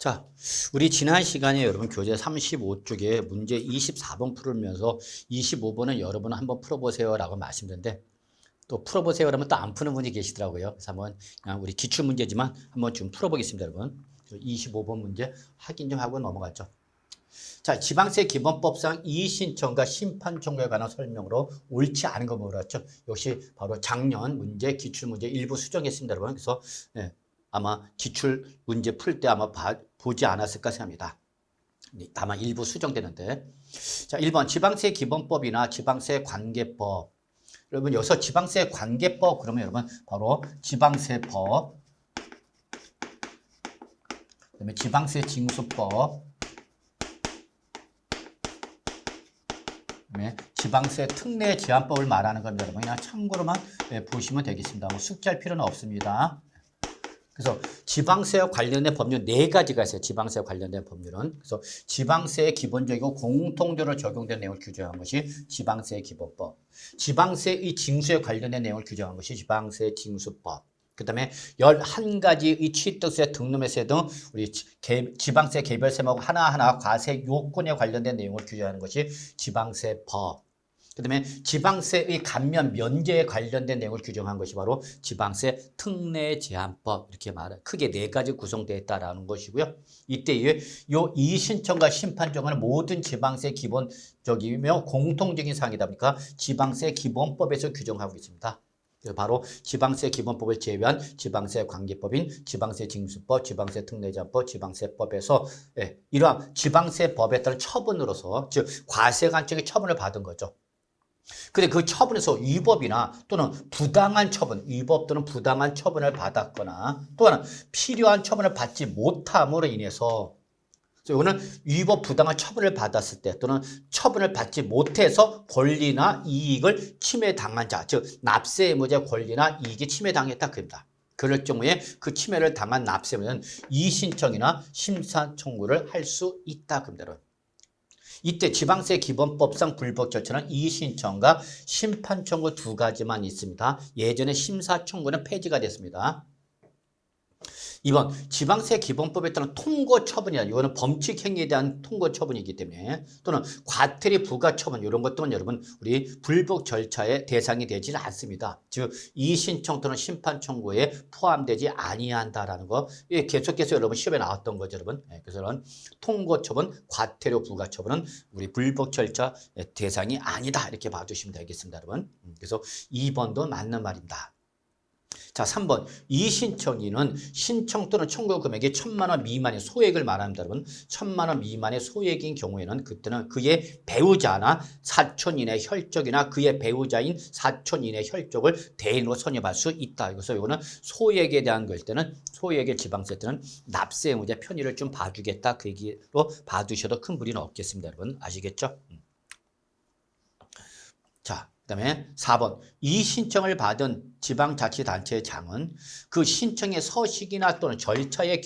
자, 우리 지난 시간에 여러분 교재 35쪽에 문제 24번 풀으면서 25번은 여러분 한번 풀어보세요 라고 말씀드렸는데 또 풀어보세요 그러면 또 안 푸는 분이 계시더라고요. 그래서 한번 그냥 우리 기출문제지만 한번 좀 풀어보겠습니다 여러분. 25번 문제 확인 좀 하고 넘어갔죠. 자, 지방세 기본법상 이의신청과 심판 청구에 관한 설명으로 옳지 않은 거 물었죠. 역시 바로 작년 문제 기출문제 일부 수정했습니다 여러분. 그래서 아마 기출 문제 풀 때 아마 보지 않았을까 생각합니다. 다만 일부 수정되는데. 자, 1번 지방세 기본법이나 지방세 관계법. 여러분 여기서 지방세 관계법 그러면 여러분 바로 지방세법, 그다음에 지방세 징수법, 그다음에 지방세 특례 제한법을 말하는 겁니다. 여러분 그냥 참고로만 보시면 되겠습니다. 뭐 숙지할 필요는 없습니다. 그래서 지방세와 관련된 법률 4가지가 있어요. 지방세와 관련된 법률은. 그래서 지방세의 기본적이고 공통적으로 적용된 내용을 규정한 것이 지방세 기본법. 지방세의 징수에 관련된 내용을 규정한 것이 지방세 징수법. 그 다음에 11가지의 취득세, 등록세 등 우리 지방세 개별 세목 하나하나 과세 요건에 관련된 내용을 규정하는 것이 지방세법. 그 다음에 지방세의 감면 면제에 관련된 내용을 규정한 것이 바로 지방세 특례 제한법, 이렇게 말해 크게 4가지 구성되어 있다라는 것이고요. 이때 요 이의신청과 심판청은 모든 지방세 기본적이며 공통적인 사항이다 보니까 지방세 기본법에서 규정하고 있습니다. 바로 지방세 기본법을 제외한 지방세 관계법인 지방세 징수법, 지방세 특례제한법, 지방세법에서 이러한 지방세법에 따른 처분으로서 즉 과세관청의 처분을 받은 거죠. 근데 그 처분에서 위법이나 또는 부당한 처분, 위법 또는 부당한 처분을 받았거나 또는 필요한 처분을 받지 못함으로 인해서 이거는 위법 부당한 처분을 받았을 때 또는 처분을 받지 못해서 권리나 이익을 침해당한 자, 즉 납세 의무자의 권리나 이익이 침해당했다 그럽니다. 그럴 경우에 그 침해를 당한 납세 의무자는 이의신청이나 심사 청구를 할 수 있다 그럽니다. 이때 지방세 기본법상 불법 절차는 이의신청과 심판 청구 2가지만 있습니다. 예전에 심사 청구는 폐지가 됐습니다. 2번 지방세 기본법에 따른 통고 처분이다. 이거는 범칙 행위에 대한 통고 처분이기 때문에 또는 과태료 부과 처분 이런 것들은 여러분 우리 불법 절차의 대상이 되지 않습니다. 즉 이의신청 또는 심판 청구에 포함되지 아니한다라는 거 계속해서 여러분 시험에 나왔던 거죠, 여러분. 그래서 통고 처분, 과태료 부과 처분은 우리 불법 절차 대상이 아니다 이렇게 봐주시면 되겠습니다, 여러분. 그래서 2번도 맞는 말입니다. 자, 3번 이의신청인은 신청 또는 청구 금액이 1,000만 원 미만의 소액을 말합니다. 여러분 1,000만 원 미만의 소액인 경우에는 그때는 그의 배우자나 사촌인의 혈족이나 그의 배우자인 사촌인의 혈족을 대인으로 선임할 수 있다. 그래서 이거는 소액에 대한 걸 때는 소액의 지방세 때는 납세 의무자 편의를 좀 봐주겠다. 그 얘기로 봐두셔도 큰 무리는 없겠습니다. 여러분 아시겠죠? 자, 그 다음에 4번 이의신청을 받은 지방자치단체의 장은 그 신청의 서식이나 또는 절차에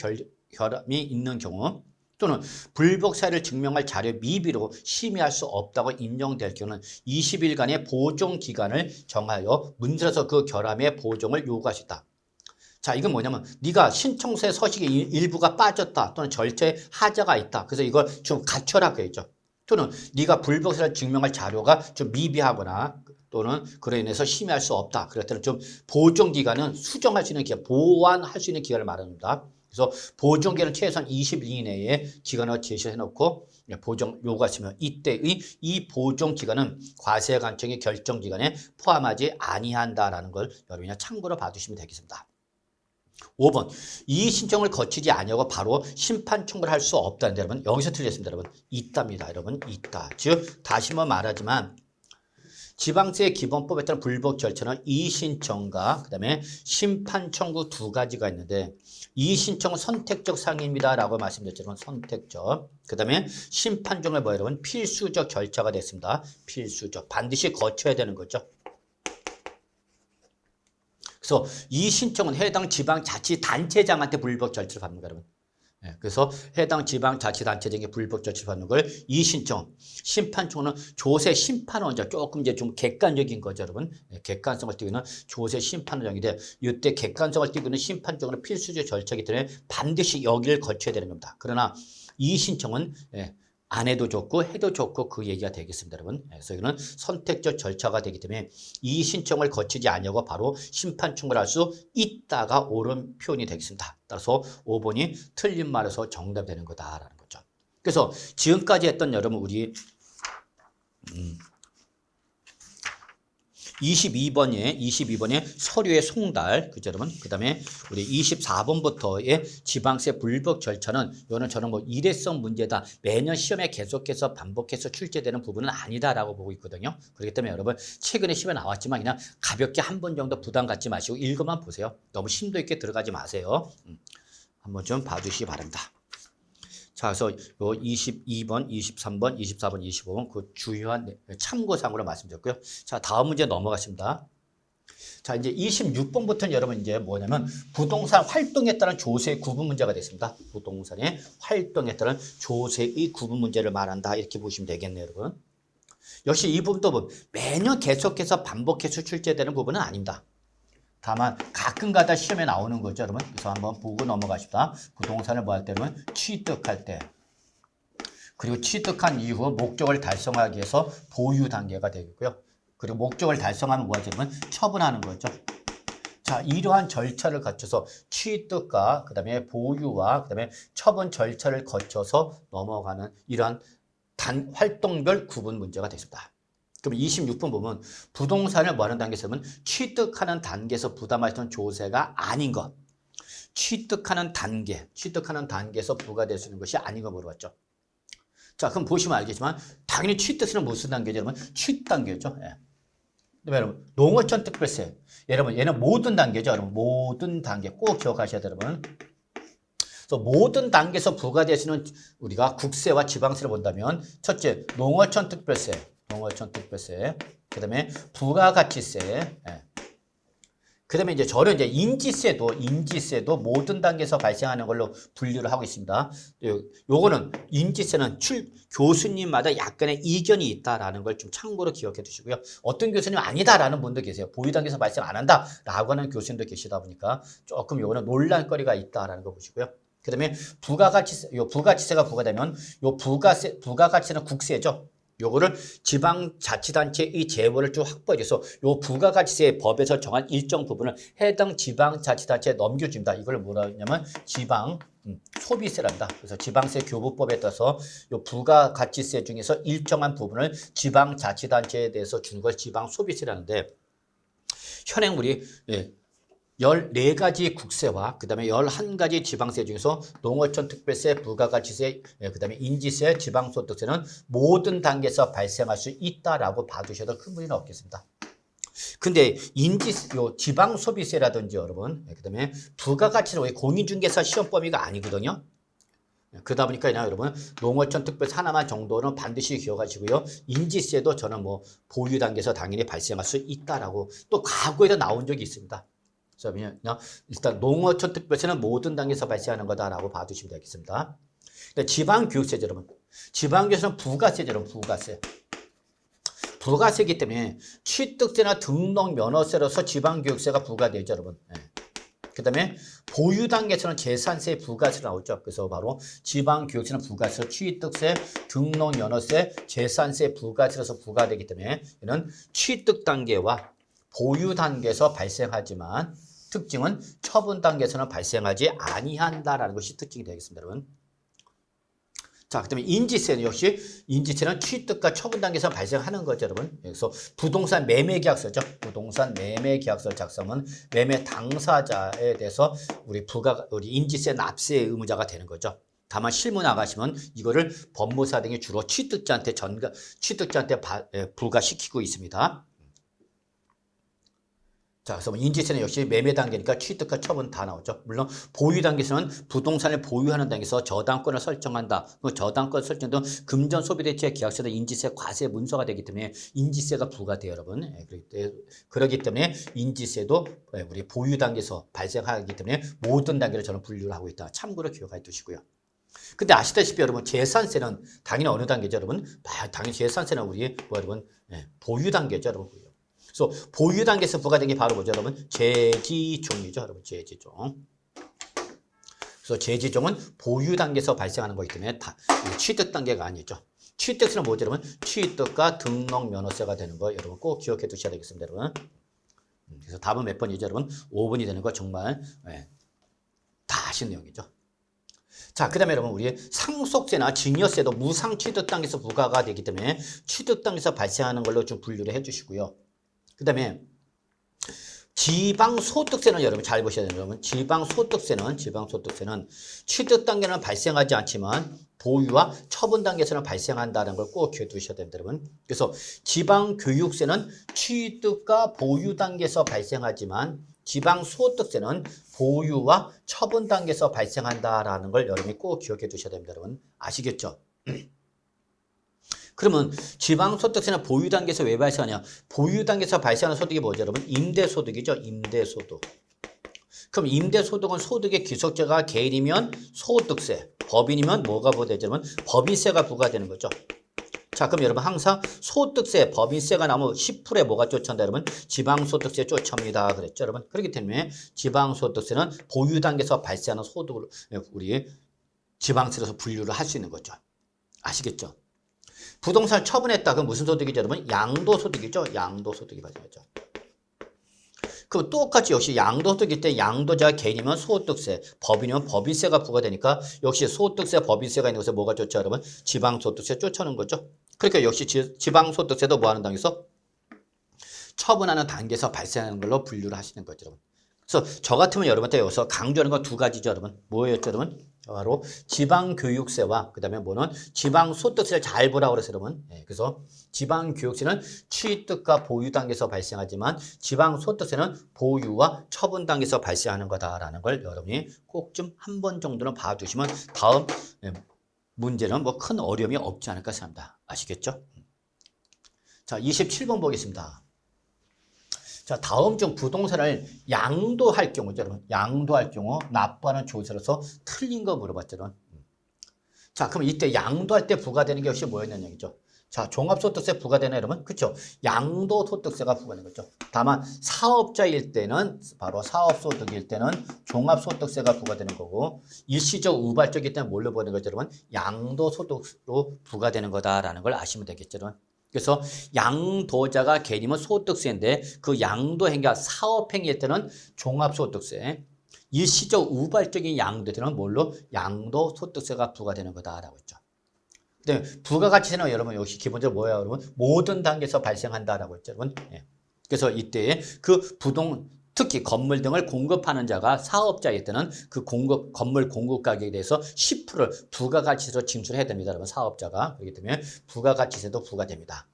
결함이 있는 경우 또는 불법 사유를 증명할 자료 미비로 심의할 수 없다고 인정될 경우는 20일간의 보존기간을 정하여 문서에서 그 결함의 보존을 요구할 수 있다. 자, 이건 뭐냐면 네가 신청서의 서식의 일부가 빠졌다 또는 절차에 하자가 있다. 그래서 이걸 좀 갖춰라 그랬죠. 또는 네가 불법 사유를 증명할 자료가 좀 미비하거나 또는 그로 인해서 심의할 수 없다. 그럴 때는 좀 보존기간은 수정할 수 있는 기간, 보완할 수 있는 기간을 말합니다. 그래서 보존기간은 최소한 20일 이내에 기간을 제시해 놓고 보존 요구가 있으면 이때의 이 보존기간은 과세관청의 결정기간에 포함하지 아니한다라는 걸 여러분이 참고로 봐주시면 되겠습니다. 5번 이의신청을 거치지 아니하고 바로 심판 청구를 할 수 없다는데 여러분 여기서 틀렸습니다. 여러분 있답니다. 여러분 있다. 즉 다시 한번 말하지만 지방세 기본법에 따른 불법 절차는 이의신청과 그 다음에 심판 청구 2가지가 있는데 이의신청은 선택적 사항입니다 라고 말씀드렸죠. 여러분 선택적. 그 다음에 심판 청구는 뭐예요? 여러분 필수적 절차가 됐습니다. 필수적. 반드시 거쳐야 되는 거죠. 그래서 이 신청은 해당 지방자치단체장한테 불법 절차를 받는 거예요, 여러분. 그래서 해당 지방자치단체 등의 불법조치 받는 걸 이신청, 심판청은 조세 심판원장 조금 이제 좀 객관적인 거죠, 여러분. 객관성을 띠고는 조세 심판원장인데 이때 객관성을 띠고는 심판적으로 필수적 절차이기 때문에 반드시 여기를 거쳐야 되는 겁니다. 그러나 이신청은 안 해도 좋고 해도 좋고 그 얘기가 되겠습니다, 여러분. 그래서 이거는 선택적 절차가 되기 때문에 이 신청을 거치지 않냐고 바로 심판청을 할 수 있다가 옳은 표현이 되겠습니다. 따라서 5번이 틀린 말에서 정답이 되는 거다라는 거죠. 그래서 지금까지 했던 여러분 우리 22번에 서류의 송달, 그죠, 여러분? 그 다음에 우리 24번부터의 지방세 불법 절차는, 이거는 저는 뭐 일회성 문제다. 매년 시험에 계속해서 반복해서 출제되는 부분은 아니다라고 보고 있거든요. 그렇기 때문에 여러분, 최근에 시험에 나왔지만 그냥 가볍게 한 번 정도 부담 갖지 마시고 읽어만 보세요. 너무 심도 있게 들어가지 마세요. 한번 좀 봐주시기 바랍니다. 자, 그래서 요 22번, 23번, 24번, 25번 그 주요한 참고사항으로 말씀드렸고요. 자, 다음 문제 넘어가겠습니다. 자, 이제 26번부터는 여러분 이제 뭐냐면 부동산 활동에 따른 조세 구분 문제가 됐습니다. 부동산의 활동에 따른 조세의 구분 문제를 말한다. 이렇게 보시면 되겠네요, 여러분. 역시 이 부분도 매년 계속해서 반복해서 출제되는 부분은 아닙니다. 다만 가끔가다 시험에 나오는 거죠, 여러분. 그래서 한번 보고 넘어가십시다. 부동산을 뭐 할 때는 취득할 때, 그리고 취득한 이후 목적을 달성하기 위해서 보유 단계가 되겠고요. 그리고 목적을 달성하면 뭐하죠, 여러분? 처분하는 거죠. 자, 이러한 절차를 거쳐서 취득과 그다음에 보유와 그다음에 처분 절차를 거쳐서 넘어가는 이러한 활동별 구분 문제가 되겠습니다. 그럼 26번 보면 부동산을 뭐 하는 단계에서 보면 취득하는 단계에서 부담할 수 있는 조세가 아닌 것. 취득하는 단계에서 부과될 수 있는 것이 아닌 거 물어봤죠. 자, 그럼 보시면 알겠지만 당연히 취득세는 무슨 단계죠, 여러분? 취단계죠. 여러분, 농어촌 특별세. 여러분, 얘는 모든 단계죠, 여러분. 모든 단계 꼭 기억하셔야 돼요, 여러분. 그래서 모든 단계에서 부과될 수 있는 우리가 국세와 지방세를 본다면 첫째, 농어촌 특별세. 그 다음에 부가가치세. 그 다음에 이제 저는 이제 인지세도 모든 단계에서 발생하는 걸로 분류를 하고 있습니다. 요거는 인지세는 교수님마다 약간의 이견이 있다라는 걸 좀 참고로 기억해 두시고요. 어떤 교수님 아니다라는 분도 계세요. 보유 단계에서 발생 안 한다라고 하는 교수님도 계시다 보니까 조금 요거는 논란거리가 있다라는 거 보시고요. 그 다음에 부가가치세가 부과되면 부가가치세는 국세죠. 요거를 지방자치단체의 재원을 쭉 확보해줘서 요 부가가치세 법에서 정한 일정 부분을 해당 지방자치단체에 넘겨줍니다. 이걸 뭐라 하냐면 지방 소비세랍니다. 그래서 지방세 교부법에 따라서 요 부가가치세 중에서 일정한 부분을 지방자치단체에 대해서 주는 걸 지방소비세라는데 현행 우리 14가지 국세와 그 다음에 11가지 지방세 중에서 농어촌 특별세, 부가가치세, 그 다음에 인지세, 지방소득세는 모든 단계에서 발생할 수 있다라고 봐두셔도 큰 문제는 없겠습니다. 근데 지방소비세라든지 여러분, 그 다음에 부가가치세는 공인중개사 시험 범위가 아니거든요. 그러다 보니까 여러분 농어촌 특별세 하나만 정도는 반드시 기억하시고요. 인지세도 저는 뭐 보유 단계에서 당연히 발생할 수 있다라고 또 과거에도 나온 적이 있습니다. 그냥 일단 농어촌 특별세는 모든 단계에서 발생하는 거다라고 봐두시면 되겠습니다. 지방교육세죠, 여러분. 지방교육세는 부가세죠, 여러분. 부가세이기 때문에 취득세나 등록 면허세로서 지방교육세가 부과되죠, 여러분. 그 다음에 보유 단계에서는 재산세, 부가세가 나오죠. 그래서 바로 지방교육세는 부가세, 취득세, 등록 면허세, 재산세, 부가세로서 부과되기 때문에 이는 취득 단계와 보유 단계에서 발생하지만 특징은 처분 단계에서는 발생하지 아니한다라는 것이 특징이 되겠습니다, 여러분. 자, 그다음에 인지세는 역시 인지세는 취득과 처분 단계에서 발생하는 거죠, 여러분. 그래서 부동산 매매 계약서죠. 부동산 매매 계약서 작성은 매매 당사자에 대해서 우리 인지세 납세 의무자가 되는 거죠. 다만 실무 나가시면 이거를 법무사 등이 주로 취득자한테 부과시키고 있습니다. 자, 그래서 인지세는 역시 매매 단계니까 취득과 처분 다 나오죠. 물론 보유 단계에서는 부동산을 보유하는 단계에서 저당권을 설정한다. 그 저당권 설정도 금전 소비대체 계약서도 인지세 과세 문서가 되기 때문에 인지세가 부과돼요, 여러분. 그렇기 때문에 인지세도 우리 보유 단계에서 발생하기 때문에 모든 단계를 저는 분류를 하고 있다. 참고로 기억해 두시고요. 근데 아시다시피 여러분 재산세는 당연히 어느 단계죠, 여러분? 당연히 재산세는 우리 여러분 보유 단계죠, 여러분. 그래서 보유 단계에서 부과된 게 바로 뭐죠, 여러분? 재지종이죠, 여러분. 재지종. 그래서 재지종은 보유 단계에서 발생하는 거기 때문에 취득 단계가 아니죠. 취득세는 뭐죠, 여러분? 취득과 등록 면허세가 되는 거 여러분 꼭 기억해 두셔야 되겠습니다, 여러분. 그래서 답은 몇 번이죠, 여러분? 5번이 되는 거 정말 다 아시는 내용이죠. 자, 그 다음에 여러분 우리 상속세나 증여세도 무상 취득 단계에서 부과가 되기 때문에 취득 단계에서 발생하는 걸로 좀 분류를 해주시고요. 그 다음에 지방소득세는 여러분 잘 보셔야 돼요. 여러분 지방소득세는 취득 단계는 발생하지 않지만 보유와 처분 단계에서는 발생한다는 걸 꼭 기억해 두셔야 됩니다, 여러분. 그래서 지방교육세는 취득과 보유 단계에서 발생하지만 지방소득세는 보유와 처분 단계에서 발생한다라는 걸 여러분이 꼭 기억해 두셔야 됩니다, 여러분. 아시겠죠? 그러면 지방소득세는 보유 단계에서 왜 발생하냐? 보유 단계에서 발생하는 소득이 뭐죠, 여러분? 임대소득이죠, 임대소득. 그럼 임대소득은 소득의 귀속자가 개인이면 소득세, 법인이면 뭐가 부과되죠, 여러분? 법인세가 부과되는 거죠. 자, 그럼 여러분 항상 소득세, 법인세가 나오면 10%에 뭐가 쫓아온다, 여러분? 지방소득세 쫓아옵니다. 그랬죠, 여러분? 그렇기 때문에 지방소득세는 보유 단계에서 발생하는 소득을 우리 지방세로서 분류를 할 수 있는 거죠. 아시겠죠? 부동산을 처분했다. 그럼 무슨 소득이죠, 여러분? 양도소득이죠. 양도소득이 발생하죠. 그럼 똑같이 역시 양도소득일 때 양도자가 개인이면 소득세, 법인이면 법인세가 부과되니까 역시 소득세, 법인세가 있는 곳에 뭐가 쫓아, 여러분? 지방소득세 쫓아오는 거죠. 그러니까 역시 지방소득세도 뭐 하는 단계에서? 처분하는 단계에서 발생하는 걸로 분류를 하시는 거죠, 여러분. 그래서 저 같으면 여러분한테 여기서 강조하는 건 두 가지죠, 여러분. 뭐였죠, 여러분? 바로 지방교육세와 그 다음에 뭐는 지방소득세를 잘 보라고 그래서 여러분. 그래서 지방교육세는 취득과 보유 단계에서 발생하지만 지방소득세는 보유와 처분 단계에서 발생하는 거다라는 걸 여러분이 꼭 좀 한 번 정도는 봐주시면 다음 문제는 뭐 큰 어려움이 없지 않을까 생각합니다. 아시겠죠? 자, 27번 보겠습니다. 자, 다음 중 부동산을 양도할 경우죠, 여러분. 양도할 경우 납부하는 조세로서 틀린 거 물어봤죠, 여러분. 자, 그럼 이때 양도할 때 부과되는 게 역시 뭐였냐는 얘기죠. 자, 종합소득세 부과되나, 여러분? 그렇죠? 양도소득세가 부과되는 거죠. 다만 사업자일 때는 바로 사업소득일 때는 종합소득세가 부과되는 거고 일시적 우발적일 때는 뭘로 부과되는 거죠, 여러분? 양도소득으로 부과되는 거다라는 걸 아시면 되겠죠, 여러분. 그래서 양도자가 개인이면 소득세인데 그 양도행위가 사업행위일 때는 종합소득세, 일시적 우발적인 양도일 때는 뭘로? 양도소득세가 부과되는 거다라고 했죠. 그다음에 부가가치세는 여러분 역시 기본적으로 뭐예요, 여러분? 모든 단계에서 발생한다라고 했죠, 여러분. 그래서 이때 그 특히 건물 등을 공급하는 자가 사업자일 때는 그 건물 공급 가격에 대해서 10%를 부가가치세로 징수해야 됩니다, 여러분. 사업자가. 그렇기 때문에 부가가치세도 부과됩니다.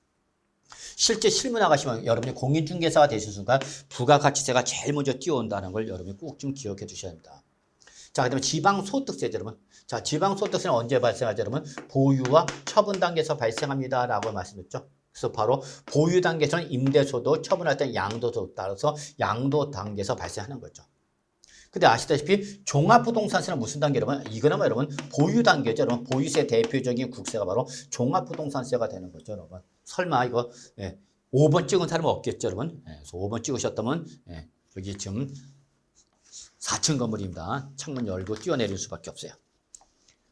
실제 실무 나가시면 여러분이 공인중개사가 되신 순간 부가가치세가 제일 먼저 뛰어온다는 걸 여러분이 꼭 좀 기억해 주셔야 합니다. 자, 그 다음에 지방소득세죠, 여러분. 자, 지방소득세는 언제 발생하죠, 여러분? 보유와 처분 단계에서 발생합니다. 라고 말씀드렸죠. 그래서 바로 보유 단계에서는 임대소득, 처분할 때는 양도소득 따라서 양도 단계에서 발생하는 거죠. 근데 아시다시피 종합부동산세는 무슨 단계, 여러분? 이거는 여러분 보유 단계죠, 여러분. 보유세 대표적인 국세가 바로 종합부동산세가 되는 거죠, 여러분. 설마 이거 5번 찍은 사람은 없겠죠, 여러분. 그래서 5번 찍으셨다면 여기 지금 4층 건물입니다. 창문 열고 뛰어내릴 수밖에 없어요.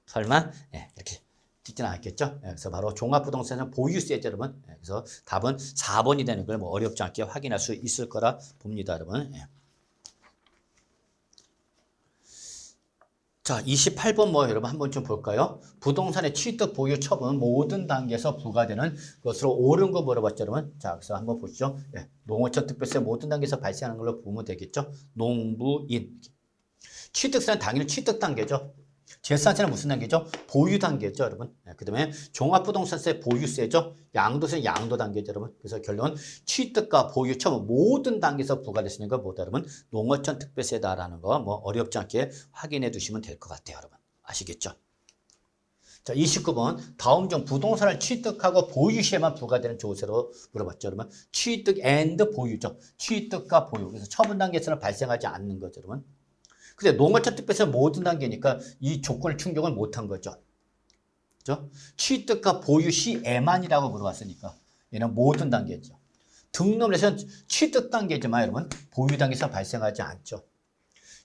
설마 이렇게 찍지는 않겠죠. 그래서 바로 종합부동산은 보유세죠, 여러분. 그래서 답은 4번이 되는 걸 뭐 어렵지 않게 확인할 수 있을 거라 봅니다, 여러분. 자, 28번 뭐 여러분 한번 좀 볼까요? 부동산의 취득, 보유, 처분 모든 단계에서 부과되는 것으로 옳은 거 물어봤죠, 여러분. 자, 그래서 한번 보시죠. 농어촌 특별세 모든 단계에서 발생하는 걸로 보면 되겠죠. 농부인. 취득세는 당연히 취득 단계죠. 재산세는 무슨 단계죠? 보유 단계죠, 여러분. 그 다음에 종합부동산세 보유세죠. 양도세는 양도 단계죠, 여러분. 그래서 결론은 취득과 보유, 처분 모든 단계에서 부과되시는 거 뭐다, 여러분? 농어촌 특별세다라는 거 뭐 어렵지 않게 확인해 두시면 될 것 같아요, 여러분. 아시겠죠? 자, 29번. 다음 중 부동산을 취득하고 보유 시에만 부과되는 조세로 물어봤죠, 여러분. 취득 앤드 보유죠. 취득과 보유. 그래서 처분 단계에서는 발생하지 않는 거죠, 여러분. 근데 농어촌 특별세 모든 단계니까 이 조건을 충족을 못한 거죠. 그죠? 취득과 보유 시에만이라고 물어봤으니까 얘는 모든 단계죠. 등록에서는 취득 단계지만 여러분 보유 단계에서 발생하지 않죠.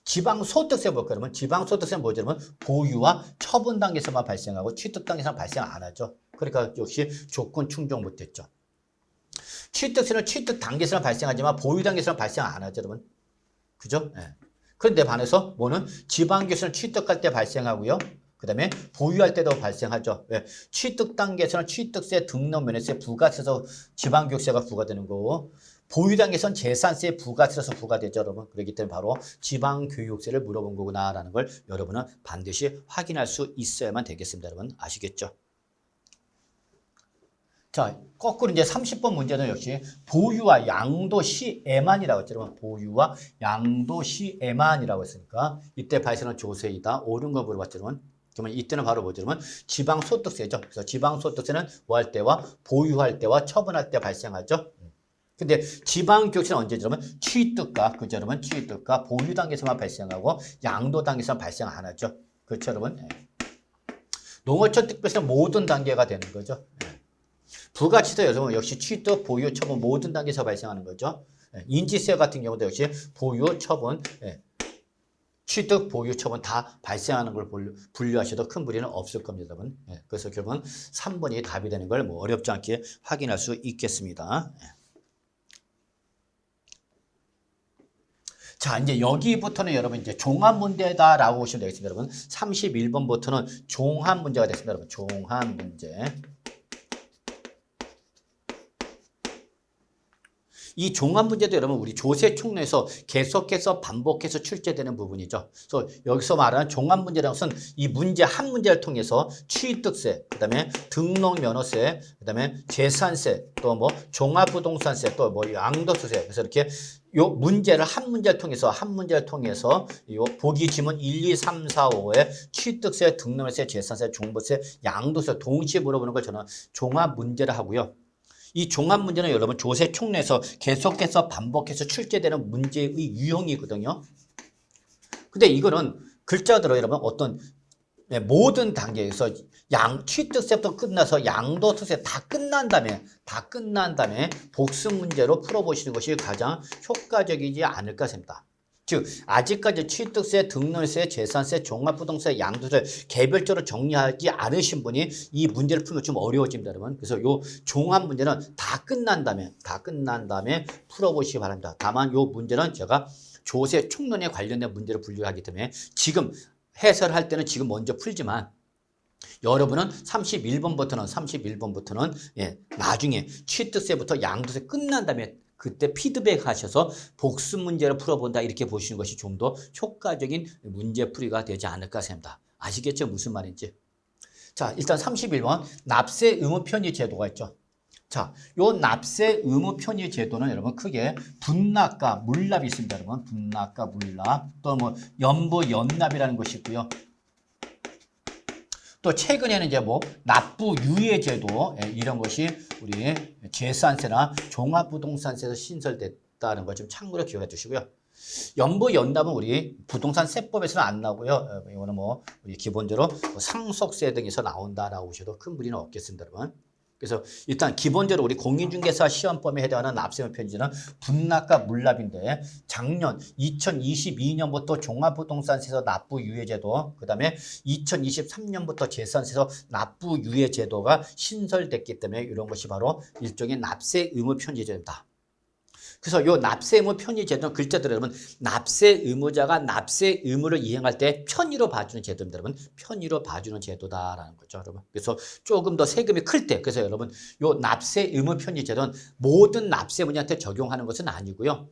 지방소득세 볼까요, 여러분? 지방소득세는 뭐죠, 여러분? 보유와 처분 단계에서만 발생하고 취득 단계에서는 발생 안 하죠. 그러니까 역시 조건 충족 못했죠. 취득세는 취득 단계에서는 발생하지만 보유 단계에서는 발생 안 하죠, 여러분. 그죠? 네. 그런데 반해서 뭐는 지방교세는 취득할 때 발생하고요. 그 다음에 보유할 때도 발생하죠. 왜? 취득 단계에서는 취득세, 등록 면허세, 부가세에서 지방교세가 부과되는 거고 보유 단계에서는 재산세, 부가세에서 부과되죠, 여러분. 그렇기 때문에 바로 지방교육세를 물어본 거구나라는 걸 여러분은 반드시 확인할 수 있어야만 되겠습니다, 여러분. 아시겠죠? 자, 거꾸로 이제 30번 문제는 역시 보유와 양도 시에만이라고 했죠. 여러분, 보유와 양도 시에만이라고 했으니까 이때 발생한 조세이다. 옳은 거 물어봤죠, 여러분. 그러면 이때는 바로 뭐죠, 여러분? 지방소득세죠. 그래서 지방소득세는 뭐 할 때와 보유할 때와 처분할 때 발생하죠. 근데 지방교육세는 언제죠, 여러분? 취득과, 그죠, 여러분? 취득과 보유 단계에서만 발생하고 양도 단계에서만 발생 안 하죠. 그렇죠, 여러분? 농어촌 특별세는 모든 단계가 되는 거죠. 부가치도 여러분 역시 취득, 보유, 처분 모든 단계에서 발생하는 거죠. 인지세 같은 경우도 역시 보유, 처분, 취득, 보유, 처분 다 발생하는 걸 분류하셔도 큰 무리는 없을 겁니다, 여러분. 그래서 결국은 3번이 답이 되는 걸 뭐 어렵지 않게 확인할 수 있겠습니다. 자, 이제 여기부터는 여러분 이제 종합 문제다라고 보시면 되겠습니다, 여러분. 31번부터는 종합 문제가 됐습니다, 여러분. 종합 문제. 이 종합 문제도 여러분 우리 조세 총론에서 계속해서 반복해서 출제되는 부분이죠. 그래서 여기서 말하는 종합 문제라는 것은 이 문제 한 문제를 통해서 취득세, 그다음에 등록면허세, 그다음에 재산세, 또 뭐 종합부동산세, 또 뭐 양도소세. 그래서 이렇게 요 문제를 한 문제를 통해서 요 보기 지문 1, 2, 3, 4, 5에 취득세, 등록면허세, 재산세, 종부세, 양도세 동시에 물어보는 걸 저는 종합 문제를 하고요. 이 종합 문제는 여러분 조세 총론에서 계속해서 반복해서 출제되는 문제의 유형이거든요. 근데 이거는 글자대로 여러분 어떤 모든 단계에서 취득세부터 끝나서 양도소세 다 끝난 다음에 복습 문제로 풀어보시는 것이 가장 효과적이지 않을까 싶습니다. 즉 아직까지 취득세, 등록세, 재산세, 종합부동세, 양도세 개별적으로 정리하지 않으신 분이 이 문제를 풀면 좀 어려워집니다, 여러분. 그래서 요 종합 문제는 다 끝난 다음에 풀어보시기 바랍니다. 다만 요 문제는 제가 조세 총론에 관련된 문제를 분류하기 때문에 지금 해설할 때는 지금 먼저 풀지만 여러분은 31번부터는 나중에 취득세부터 양도세 끝난 다음에 그때 피드백 하셔서 복습 문제를 풀어본다 이렇게 보시는 것이 좀 더 효과적인 문제풀이가 되지 않을까 생각합니다. 아시겠죠? 무슨 말인지. 자, 일단 31번 납세 의무 편의 제도가 있죠. 자, 요 납세 의무 편의 제도는 여러분 크게 분납과 물납이 있습니다, 여러분. 분납과 물납, 또 뭐 연부 연납이라는 것이 있고요. 또 최근에는 이제 뭐 납부 유예 제도 이런 것이 우리 재산세나 종합부동산세에서 신설됐다는 거 좀 참고로 기억해 두시고요. 연부 연납은 우리 부동산 세법에서는 안 나오고요. 이거는 뭐 우리 기본적으로 상속세 등에서 나온다라고 보셔도 큰 무리는 없겠습니다, 여러분. 그래서 일단 기본적으로 우리 공인중개사 시험범위에 해당하는 납세의무 편의제는 분납과 물납인데 작년 2022년부터 종합부동산세에서 납부유예제도, 그 다음에 2023년부터 재산세에서 납부유예제도가 신설됐기 때문에 이런 것이 바로 일종의 납세의무 편의제입니다. 그래서 요 납세 의무 편의 제도는 글자대로 여러분 납세 의무자가 납세 의무를 이행할 때 편의로 봐주는 제도입니다. 여러분 편의로 봐주는 제도다라는 거죠. 여러분 그래서 조금 더 세금이 클 때 그래서 여러분 요 납세 의무 편의 제도는 모든 납세 의무자한테 적용하는 것은 아니고요.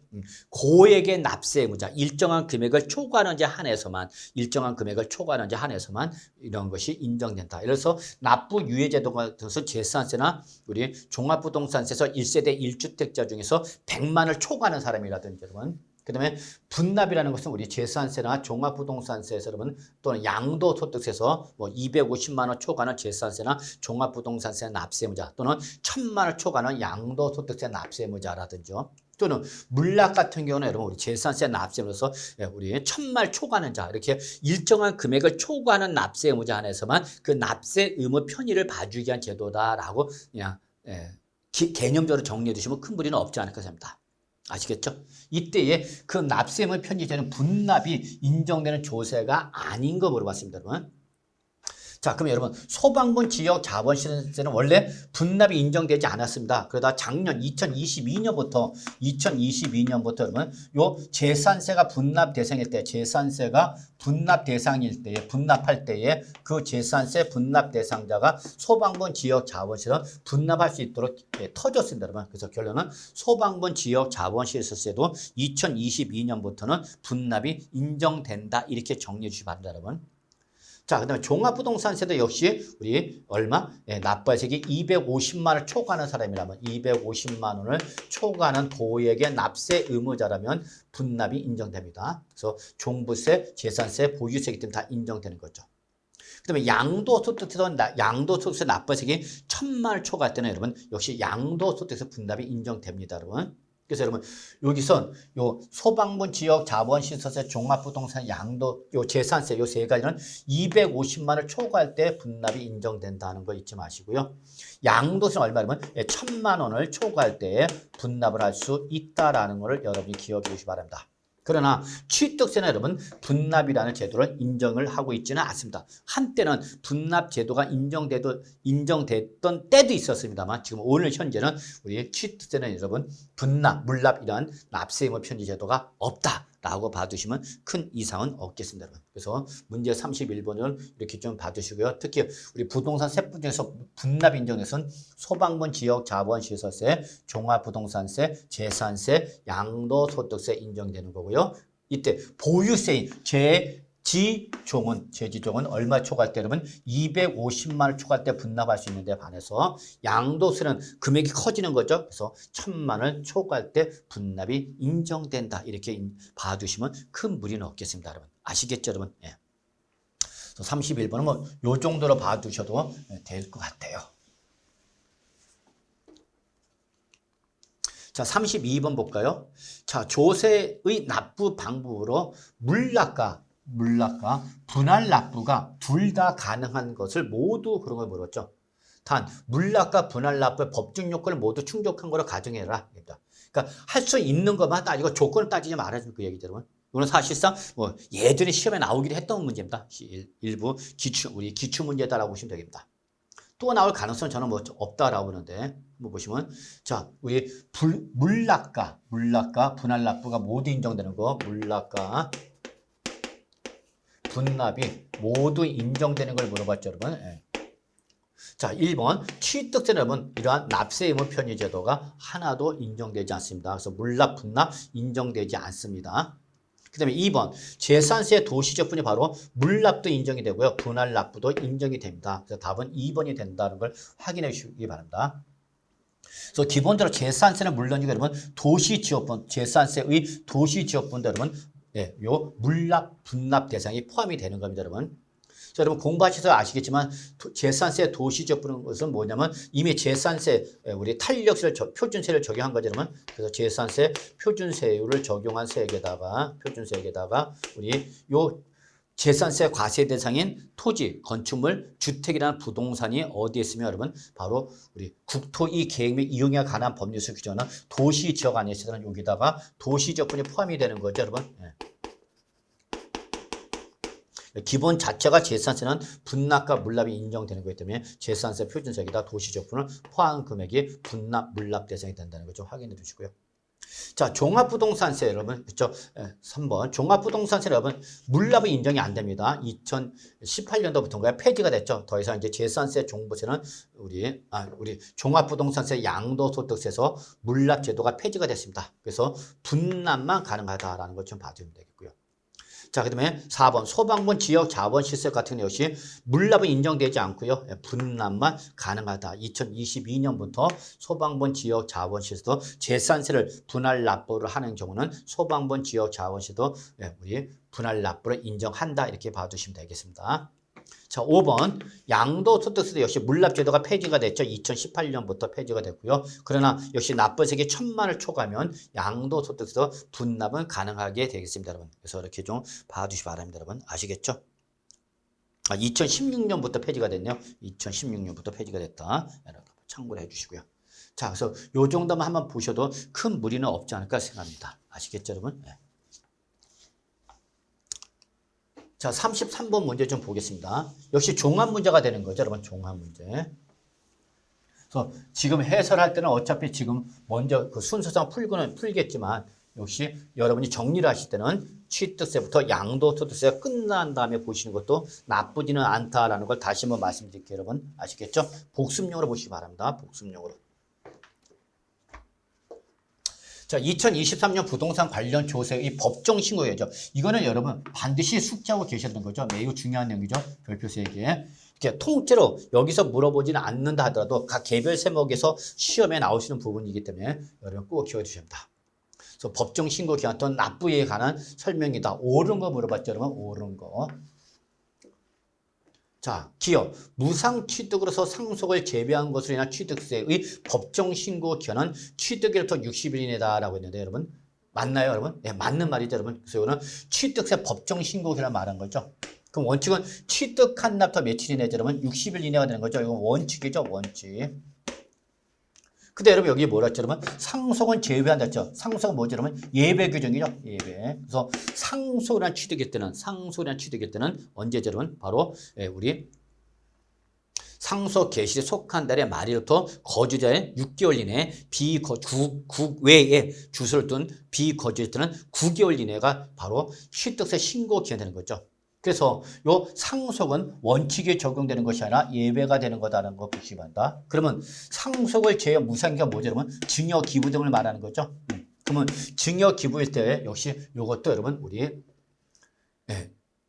고액의 납세 의무자 일정한 금액을 초과하는 데 한해서만 일정한 금액을 초과하는 데 한해서만 이런 것이 인정된다. 그래서 납부 유예 제도가 들어서 재산세나 우리 종합부동산세에서 1세대 1주택자 중에서 100만을 초과하는 사람이라든지 여러분 그다음에 분납이라는 것은 우리 재산세나 종합부동산세에서 여러분 또는 양도소득세에서 뭐 250만 원 초과하는 재산세나 종합부동산세 납세의무자 또는 1000만 원 초과하는 양도소득세 납세의무자라든지요. 또는 물납 같은 경우는 여러분 우리 재산세 납세로서 우리 1000만 초과하는 자 이렇게 일정한 금액을 초과하는 납세 의무자 안에서만 그 납세 의무 편의를 봐주기 위한 제도다라고 그냥 개념적으로 정리해 두시면 큰 무리는 없지 않을까 생각합니다. 아시겠죠? 이때에 그 납세 의무 편의제는 분납이 인정되는 조세가 아닌 거 물어봤습니다, 여러분. 자, 그럼 여러분 소방분 지역 자본시세는 원래 분납이 인정되지 않았습니다. 그러다 작년 2022년부터 여러분 요 재산세가 분납 대상일 때 재산세가 분납 대상일 때에 분납할 때에 그 재산세 분납 대상자가 소방분 지역 자본시세는 분납할 수 있도록 터졌습니다, 여러분. 그래서 결론은 소방분 지역 자본시세도 2022년부터는 분납이 인정된다 이렇게 정리해 주시기 바랍니다, 여러분. 자, 그 다음에 종합부동산세도 역시 우리 얼마? 납부액이 250만 원을 초과하는 사람이라면 250만 원을 초과하는 고액의 납세 의무자라면 분납이 인정됩니다. 그래서 종부세, 재산세, 보유세이기 때문에 다 인정되는 거죠. 그 다음에 양도소득세 납부액이 1000만 원을 초과할 때는 여러분 역시 양도소득세 분납이 인정됩니다, 여러분. 그래서 여러분 여기선 요 소방분 지역 자본시설세 종합부동산 양도 요 재산세 요 세 가지는 250만을 초과할 때 분납이 인정된다는 거 잊지 마시고요. 양도세는 얼마냐면 1000만 원을 초과할 때 분납을 할 수 있다라는 것을 여러분이 기억해 주시기 바랍니다. 그러나 취득세는 여러분 분납이라는 제도를 인정을 하고 있지는 않습니다. 한때는 분납 제도가 인정됐던 때도 있었습니다만 지금 오늘 현재는 우리 취득세는 여러분 분납, 물납 이런 납세 의무 편의 제도가 없다라고 봐두시면 큰 이상은 없겠습니다, 여러분. 그래서 문제 31번을 이렇게 좀 봐두시고요. 특히 우리 부동산 세법 중에서 분납 인정에서는 소방분 지역 자본시설세, 종합부동산세, 재산세, 양도소득세 인정되는 거고요. 이때 보유세인 제지종은 얼마 초과할 때 여러분 250만 원 초과할 때 분납할 수 있는데 반해서 양도세는 금액이 커지는 거죠. 그래서 1000만 원 초과할 때 분납이 인정된다. 이렇게 봐두시면 큰 무리는 없겠습니다, 여러분. 아시겠죠, 여러분? 예. 31번은 뭐 요 정도로 봐두셔도 될 것 같아요. 자, 32번 볼까요? 자, 조세의 납부 방법으로 물납과 분할 납부가 둘 다 가능한 것을 모두 그런 걸 물었죠. 단, 물납과 분할 납부의 법적 요건을 모두 충족한 거로 가정해라. 그러니까 할 수 있는 것만 따지고 조건을 따지지 말아주는 그 얘기죠, 여러분. 이거는 사실상 뭐 예전에 시험에 나오기도 했던 문제입니다. 일부 우리 기출 문제다라고 보시면 되겠습니다. 또 나올 가능성은 저는 뭐 없다라고 보는데 뭐 보시면 자 우리 물납과 분할 납부가 모두 인정되는 거 물납과 분납이 모두 인정되는 걸 물어봤죠, 여러분. 예. 자 1번 취득세는 여러분 이러한 납세 의무 편의 제도가 하나도 인정되지 않습니다. 그래서 물납 분납 인정되지 않습니다. 그 다음에 2번 재산세 도시적분이 바로 물납도 인정이 되고요. 분할 납부도 인정이 됩니다. 그래서 답은 2번이 된다는 걸 확인해 주시기 바랍니다. 그래서 기본적으로 재산세는 물론이고 여러분 도시지역분 재산세의 도시지역분도 여러분 요 물납 분납 대상이 포함이 되는 겁니다, 여러분. 자, 여러분 공부하셔서 아시겠지만 재산세 도시지역분은 것은 뭐냐면 이미 재산세 우리 탄력세를 표준세를 적용한 거죠, 여러분. 그래서 재산세 표준세율을 적용한 세액에다가 우리 요 재산세 과세 대상인 토지, 건축물, 주택이라는 부동산이 어디에 있으면 여러분 바로 우리 국토이 계획 및 이용에 관한 법률에서 규정하는 도시지역 안에 있어서는 여기다가 도시지역분이 포함이 되는 거죠, 여러분. 기본 자체가 재산세는 분납과 물납이 인정되는 거기 때문에 재산세 표준세액에다 도시지역분을 포함한 금액이 분납, 물납 대상이 된다는 거 좀 확인해 주시고요. 자, 종합부동산세 여러분, 그렇죠? 3번. 종합부동산세 여러분, 물납은 인정이 안 됩니다. 2018년도부터인가요? 폐지가 됐죠. 더 이상 이제 재산세, 종부세는 우리 종합부동산세 양도소득세에서 물납 제도가 폐지가 됐습니다. 그래서 분납만 가능하다라는 걸 좀 봐주면 되겠고요. 자, 그 다음에 4번 소방본 지역 자원 시설 같은 역시 물납은 인정되지 않고요. 분납만 가능하다. 2022년부터 소방본 지역 자원 시설도 재산세를 분할 납부를 하는 경우는 소방본 지역 자원 시설도 우리 분할 납부를 인정한다. 이렇게 봐주시면 되겠습니다. 자, 5번 양도소득세도 역시 물납제도가 폐지가 됐죠. 2018년부터 폐지가 됐고요. 그러나 역시 납부세액이 1,000만을 초과하면 양도소득세도 분납은 가능하게 되겠습니다, 여러분. 그래서 이렇게 좀 봐주시기 바랍니다, 여러분. 아시겠죠? 2016년부터 폐지가 됐네요. 2016년부터 폐지가 됐다. 여러분 참고를 해주시고요. 자, 그래서 요 정도만 한번 보셔도 큰 무리는 없지 않을까 생각합니다. 아시겠죠, 여러분? 네. 자, 33번 문제 좀 보겠습니다. 역시 종합 문제가 되는 거죠, 여러분. 종합 문제. 그래서 지금 해설할 때는 어차피 지금 먼저 그 순서상 풀겠지만 역시 여러분이 정리를 하실 때는 취득세부터 양도소득세가 끝난 다음에 보시는 것도 나쁘지는 않다라는 걸 다시 한번 말씀드릴게요, 여러분. 아시겠죠? 복습용으로 보시기 바랍니다. 복습용으로. 자, 2023년 부동산 관련 조세의 법정 신고예죠. 이거는 여러분 반드시 숙지하고 계셔야 되는 거죠. 매우 중요한 내용이죠. 별표세액에. 이렇게 통째로 여기서 물어보지는 않는다 하더라도 각 개별 세목에서 시험에 나오시는 부분이기 때문에 여러분 꼭 기억해 주셔야 합니다. 그래서 법정 신고 기한 또는 납부에 관한 설명이다. 옳은 거 물어봤죠, 여러분. 옳은 거. 자, 기업, 무상취득으로서 상속을 제외한 것으로 인한 취득세의 법정 신고 기한은 취득일부터 60일 이내다라고 했는데 여러분 맞나요, 여러분? 네, 맞는 말이죠, 여러분. 그래서 이거는 취득세 법정 신고 기한 말한 거죠. 그럼 원칙은 취득한 날부터 며칠 이내죠, 여러분? 60일 이내가 되는 거죠. 이건 원칙이죠, 원칙. 근데 여러분 여기 뭐라 했죠, 여러분? 상속은 제외한다 했죠. 상속은 뭐죠, 여러분? 예외 규정이죠, 예외. 그래서 상속이란 취득일 때는 언제죠, 여러분? 바로 우리 상속 개시에 속한 달의 말일부터 거주자의 6개월 이내 국외에 주소를 둔 비거주일 때는 9개월 이내가 바로 취득세 신고 기한이 되는 거죠. 그래서 요 상속은 원칙에 적용되는 것이 아니라 예외가 되는 거다라는 거 보시기 바란다. 그러면 상속을 제외한 무상기가 뭐죠, 여러분? 증여 기부 등을 말하는 거죠. 그러면 증여 기부일 때 역시 요것도 여러분 우리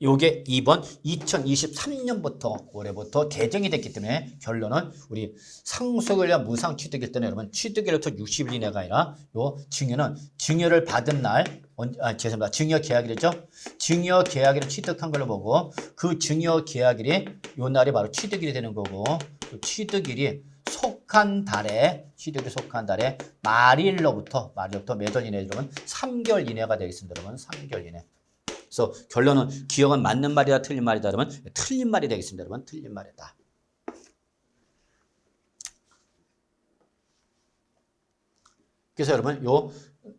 요게 2번 2023년부터 올해부터 개정이 됐기 때문에 결론은 우리 상속을 위한 무상 취득일 때는 여러분 취득일부터 60일 이내가 아니라 요 증여는 증여를 받은 날 죄송합니다. 증여 계약일이죠. 증여 계약일을 취득한 걸로 보고 그 증여 계약일이 요 날이 바로 취득일이 되는 거고 그 취득일이 속한 달에 말일로부터 몇 월 이내 여러분 3개월 이내가 되겠습니다. 여러분 3개월 이내. 그래서 결론은 기억은 맞는 말이다 틀린 말이다 그러면 틀린 말이 되겠습니다. 여러분 틀린 말이다. 그래서 여러분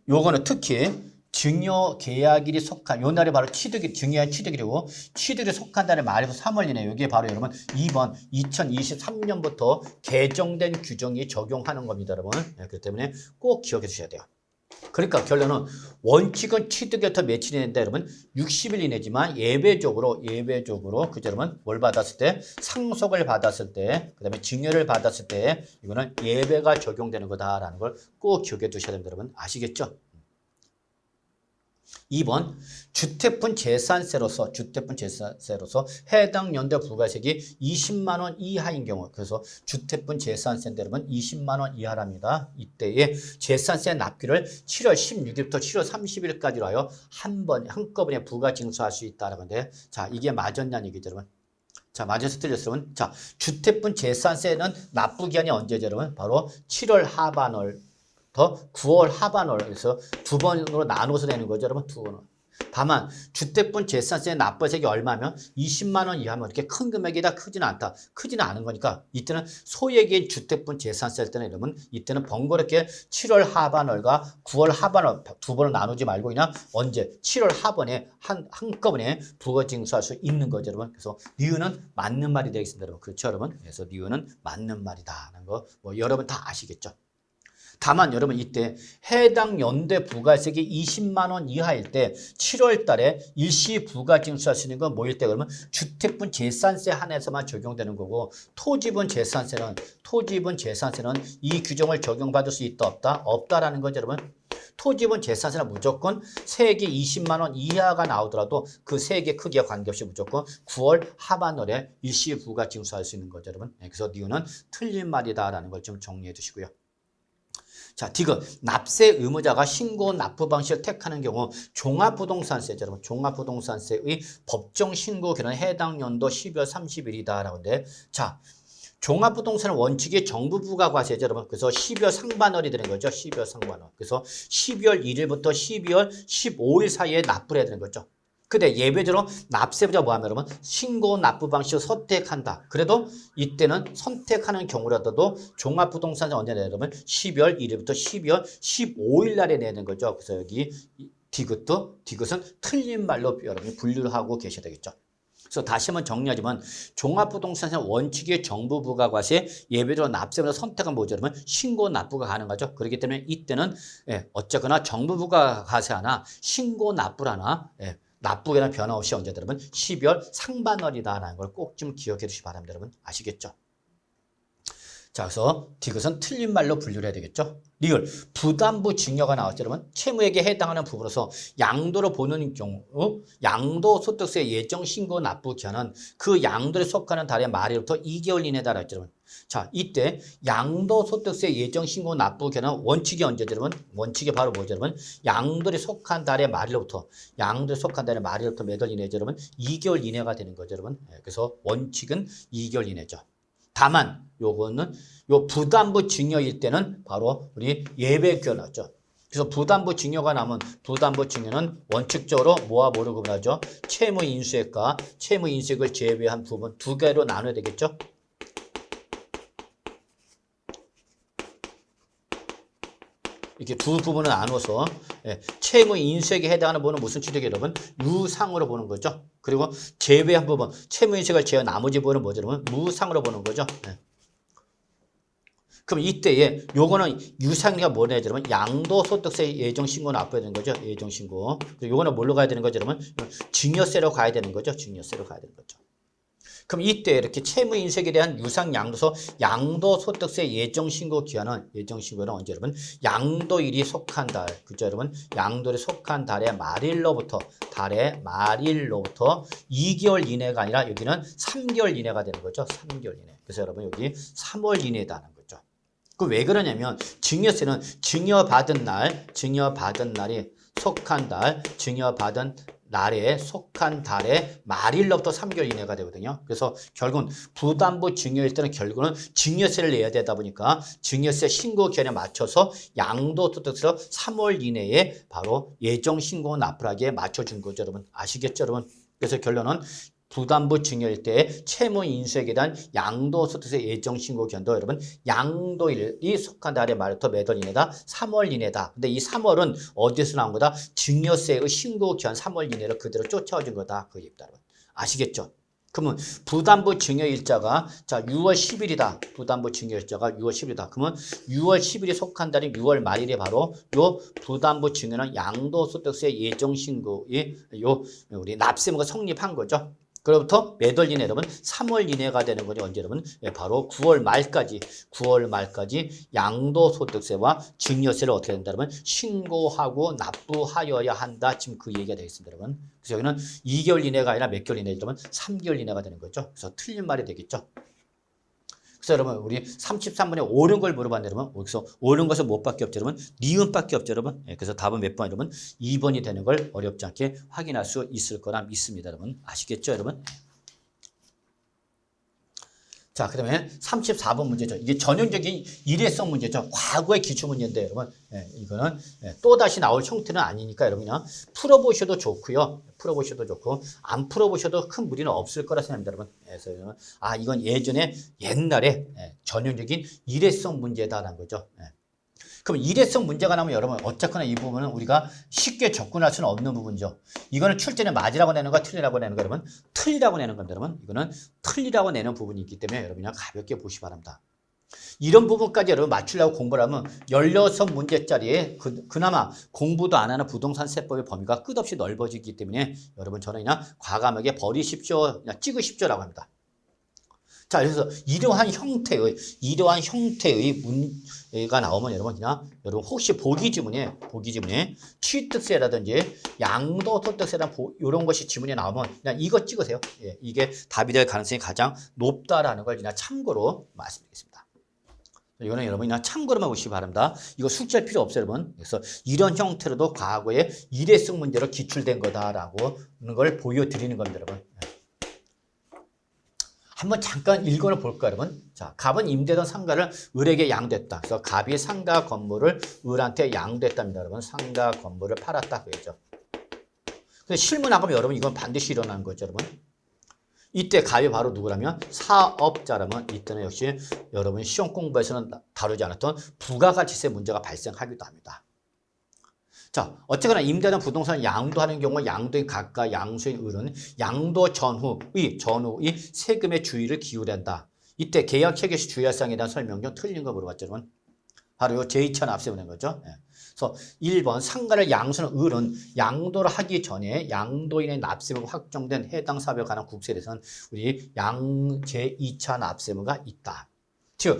요거는 특히 증여 계약일이 속한 요 날이 바로 증여한 취득일이고 취득일이 속한 달의 말에서 3월 이내 여기에 바로 여러분 2번 2023년부터 개정된 규정이 적용하는 겁니다. 여러분 그렇기 때문에 꼭 기억해 주셔야 돼요. 그러니까 결론은 원칙은 취득일부터 며칠 이내인데 여러분 60일 이내지만 예외적으로 그죠 여러분 뭘 받았을 때 상속을 받았을 때 그다음에 증여를 받았을 때 이거는 예외가 적용되는 거다라는 걸 꼭 기억해 두셔야 됩니다. 여러분 아시겠죠? 2번 주택분 재산세로서 해당 연도 부가세액이 20만 원 이하인 경우 그래서 주택분 재산세인데 여러분 20만 원 이하랍니다. 이때에 재산세 납기를 7월 16일부터 7월 30일까지로 하여 한꺼번에 부가징수할 수 있다라고 하는데 자 이게 맞았냐는 얘기죠 여러분. 자 맞아서 틀렸으면 자 주택분 재산세는 납부기한이 언제죠 여러분? 바로 7월 하반월 9월 하반월에서 두 번으로 나눠서 되는 거죠, 여러분. 두 번으로. 다만 주택분 재산세 납부세액이 얼마면 20만 원 이하면 이렇게 큰 금액이다 크지는 않다. 크지는 않은 거니까 이때는 소액의 주택분 재산세 할 때는 여러분 이때는 번거롭게 7월 하반월과 9월 하반월 두 번을 나누지 말고 그냥 언제 7월 하반에 한꺼번에 부가징수할 수 있는 거죠, 여러분. 그래서 니은은 맞는 말이 되겠습니다, 여러분. 그렇죠, 여러분. 그래서 니은은 맞는 말이다라는 거 뭐 여러분 다 아시겠죠. 다만 여러분 이때 해당 연대 부가세액이 20만 원 이하일 때 7월 달에 일시 부가 징수할 수 있는 건 뭐일 때 그러면 주택분 재산세 한해서만 적용되는 거고 토지분 재산세는 이 규정을 적용받을 수 있다 없다? 없다라는 거죠 여러분. 토지분 재산세는 무조건 세액이 20만 원 이하가 나오더라도 그 세액의 크기와 관계없이 무조건 9월 하반월에 일시 부가 징수할 수 있는 거죠 여러분. 그래서 니은은 틀린 말이다라는 걸 좀 정리해 주시고요. 자, 디귿. 납세 의무자가 신고 납부 방식을 택하는 경우 종합부동산세죠. 여러분, 종합부동산세의 법정 신고 기간은 해당 연도 12월 30일이다라고 하는데, 자, 종합부동산 원칙이 정부 부가과세죠, 여러분. 그래서 12월 상반월이 되는 거죠. 12월 상반월. 그래서 12월 1일부터 12월 15일 사이에 납부를 해야 되는 거죠. 근데 예외적으로 납세부자 뭐하면 여러분 신고 납부 방식을 선택한다. 그래도 이때는 선택하는 경우라도 종합부동산세 언제 내야 여러분 12월 1일부터 12월 15일 날에 내는 거죠. 그래서 여기 디귿은 틀린 말로 여러분이 분류를 하고 계셔야 되겠죠. 그래서 다시 한번 정리하지만 종합부동산세 원칙의 정부 부가과세 예외적으로 납세부자 선택은 뭐죠? 여러분 신고 납부가 가능하죠. 그렇기 때문에 이때는 어쨌거나 정부 부가과세 하나 신고 납부를 하나 납부에는 변화 없이 언제 여러분 12월 상반월이다라는 걸 꼭 좀 기억해 주시기 바랍니다. 여러분 아시겠죠? 자, 그래서 디귿은 틀린 말로 분류를 해야 되겠죠? 리을 부담부 증여가 나왔죠, 여러분. 채무액에 해당하는 부분으로서 양도로 보는 경우 양도소득세 예정 신고 납부 기한은 그 양도에 속하는 달의 말일부터 2개월 이내다라고 했죠, 여러분. 자, 이때 양도소득세 예정 신고 납부 기한은 원칙이 언제죠, 여러분? 원칙이 바로 뭐죠, 여러분? 양도에 속한 달의 말일부터 몇 월 이내죠, 여러분? 2개월 이내가 되는 거죠, 여러분. 그래서 원칙은 2개월 이내죠. 다만 요거는 요 부담부 증여일 때는 바로 우리 예외규가 나왔죠. 그래서 부담부 증여가 나면 부담부 증여는 원칙적으로 뭐와 뭐를 구분하죠? 채무 인수액과 채무 인수액을 제외한 부분 두 개로 나눠야 되겠죠. 이렇게 두 부분을 나눠서 채무 인수액에 해당하는 부분은 무슨 취득이 여러분? 유상으로 보는 거죠. 그리고 제외한 부분, 채무 인수액을 제외한 나머지 부분은 뭐죠? 여러분? 무상으로 보는 거죠. 그럼 이때에 요거는 유상이가 뭐냐 여러분? 양도소득세 예정신고 납부해야 되는 거죠. 예정신고. 요거는 뭘로 가야 되는 거죠? 여러분? 증여세로 가야 되는 거죠. 증여세로 가야 되는 거죠. 그럼 이때 이렇게 채무 인색에 대한 유상 양도소 양도소득세 예정신고 기한은 예정신고는 언제 여러분? 양도일이 속한 달, 그죠 여러분? 양도일이 속한 달의 말일로부터 2개월 이내가 아니라 여기는 3개월 이내가 되는 거죠. 3개월 이내. 그래서 여러분 여기 3월 이내다는 거죠. 그 왜 그러냐면 증여세는 증여받은 날이 속한 달, 증여받은 날에 속한 달의 말일로부터 3개월 이내가 되거든요. 그래서 결국은 부담부 증여일 때는 결국은 증여세를 내야 되다 보니까 증여세 신고 기한에 맞춰서 양도소득세로 3월 이내에 바로 예정 신고 납부하기에 맞춰준 거죠. 여러분 아시겠죠 여러분? 그래서 결론은 부담부 증여일 때 채무 인수액에 대한 양도소득세 예정신고 기한도 여러분 양도일이 속한 달의 말부터 몇 월 이내다? 3월 이내다. 근데 이 3월은 어디서 나온 거다? 증여세의 신고 기한 3월 이내를 그대로 쫓아오신 거다. 그 얘기다. 아시겠죠? 그러면 부담부 증여일자가 자 6월 10일이다. 부담부 증여일자가 6월 10일이다. 그러면 6월 10일이 속한 달이 6월 말일에 바로 요 부담부 증여는 양도소득세 예정신고의 요 우리 납세무가 성립한 거죠. 그로부터 몇 월 이내 여러분 3월 이내가 되는 거죠. 언제 여러분? 바로 9월 말까지 양도소득세와 증여세를 어떻게 된다 여러분? 신고하고 납부하여야 한다. 지금 그 얘기가 되겠습니다, 여러분. 그래서 여기는 2개월 이내가 아니라 몇 개월 이내 여러분? 3개월 이내가 되는 거죠. 그래서 틀린 말이 되겠죠. 그래서 여러분 우리 33번에 옳은 걸 물어봤는데 여러분 여기서 옳은 것은 뭐밖에 없죠 여러분? 니은밖에 없죠 여러분. 그래서 답은 몇 번 여러분? 2번이 되는 걸 어렵지 않게 확인할 수 있을 거라 믿습니다 여러분. 아시겠죠 여러분? 자, 그 다음에 34번 문제죠. 이게 전형적인 일회성 문제죠. 과거의 기출문제인데 여러분 이거는 또다시 나올 형태는 아니니까 여러분 그냥 풀어보셔도 좋고요. 풀어보셔도 좋고 안 풀어보셔도 큰 무리는 없을 거라 생각합니다. 여러분. 그래서 이건 옛날에 전형적인 일회성 문제다라는 거죠. 그럼 일회성 문제가 나오면 여러분 어쨌거나 이 부분은 우리가 쉽게 접근할 수는 없는 부분이죠. 이거는 출제는 맞으라고 내는 거 틀리라고 내는 거 여러분 틀리라고 내는 겁니다. 여러분 이거는 틀리라고 내는 부분이 있기 때문에 여러분 그냥 가볍게 보시기 바랍니다. 이런 부분까지 여러분 맞추려고 공부를 하면 16문제짜리에 그나마 공부도 안 하는 부동산 세법의 범위가 끝없이 넓어지기 때문에 여러분 저는 그냥 과감하게 버리십시오, 그냥 찍으십시오라고 합니다. 자, 그래서 이러한 형태의 문제가 나오면 여러분 혹시 보기 지문에 취득세라든지 양도소득세나 이런 것이 지문에 나오면 그냥 이거 찍으세요. 예, 이게 답이 될 가능성이 가장 높다라는 걸 그냥 참고로 말씀드리겠습니다. 이거는 여러분 그냥 참고로만 보시기 바랍니다. 이거 숙지할 필요 없어요, 여러분. 그래서 이런 형태로도 과거에 일회성 문제로 기출된 거다라고 하는 걸 보여드리는 겁니다, 여러분. 한번 잠깐 읽어는 볼까요, 여러분? 자, 갑은 임대던 상가를 을에게 양도했다. 그래서 갑이 상가 건물을 을한테 양도했답니다, 여러분. 상가 건물을 팔았다 그랬죠. 근데 실무 나가면 여러분 이건 반드시 일어나는 거죠, 여러분. 이때 갑이 바로 누구라면 사업자라면 이때는 역시 여러분 시험 공부에서는 다루지 않았던 부가가치세 문제가 발생하기도 합니다. 자, 어쨌거나 임대하는 부동산을 양도하는 경우 양도인 갑과 양수인 을은 양도 전후의 세금의 주의를 기울여야 한다. 이때 계약 체결 시 주의할 사항에 대한 설명 중 틀린 거 물어봤죠, 여러분. 바로 요 제2차 납세분인 거죠. 예. 그래서 1번 상가를 양수는 을은 양도를 하기 전에 양도인의 납세무가 확정된 해당 사업에 관한 국세에 대해서는 우리 제2차 납세무가 있다. 즉